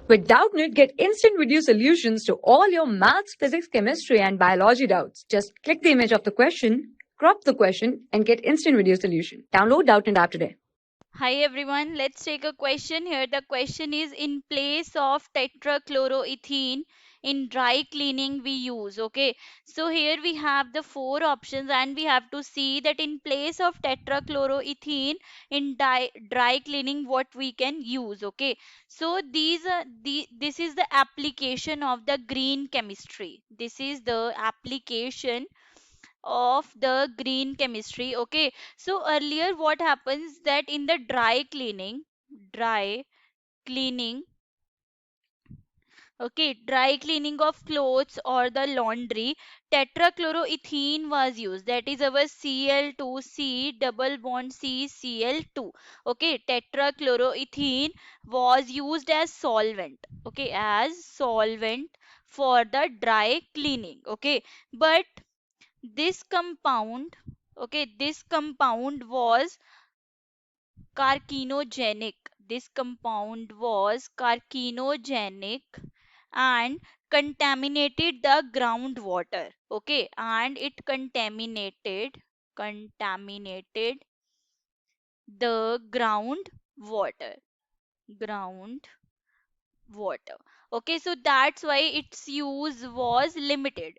With Doubtnut, get instant video solutions to all your maths, physics, chemistry, and biology doubts. Just click the image of the question, crop the question, and get instant video solution. Download Doubtnut app today. Hi everyone, let's take a question here. The question is in place of tetrachloroethene in dry cleaning we use. Okay, so here we have the four options and we have to see that in place of tetrachloroethene in dry cleaning what we can use. Okay, so this is the application of the green chemistry. This is the application of the green chemistry. Okay, so earlier what happens that in the dry cleaning, okay, dry cleaning of clothes or the laundry, tetrachloroethene was used. That is our Cl2C double bond CCl2. Okay, tetrachloroethene was used as solvent. Okay, as solvent for the dry cleaning. Okay, but this compound, okay, this compound was carcinogenic. This compound was carcinogenic and contaminated the groundwater. Okay, and it contaminated the ground water. Okay, so that's why its use was limited.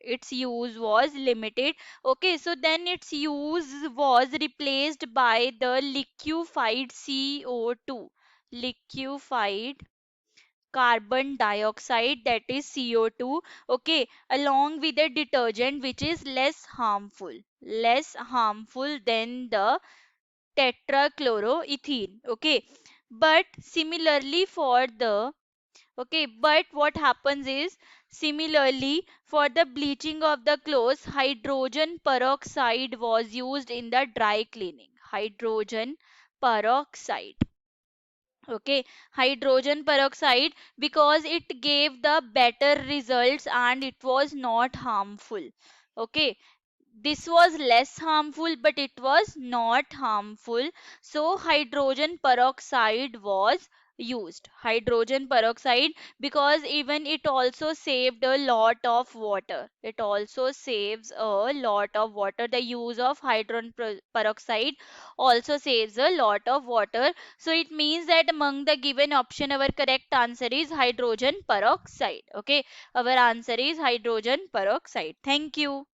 Okay, so then its use was replaced by the liquefied CO2, liquefied carbon dioxide, that is CO2. Okay, along with a detergent which is less harmful than the tetrachloroethene. Okay, but similarly for the Okay, but what happens is similarly for the bleaching of the clothes, hydrogen peroxide was used in the dry cleaning. Hydrogen peroxide. Okay, hydrogen peroxide because it gave the better results and it was not harmful. Okay, this was less harmful but it was not harmful, so hydrogen peroxide was used. Hydrogen peroxide because even it also saved a lot of water. It also saves a lot of water. The use of hydrogen peroxide also saves a lot of water, so it means that among the given option our correct answer is hydrogen peroxide. Okay, our answer is hydrogen peroxide. Thank you.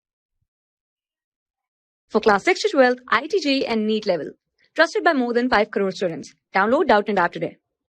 For class 6 to 12, IIT JEE and NEET level. Trusted by more than 5 crore students. Download Doubtnut app today.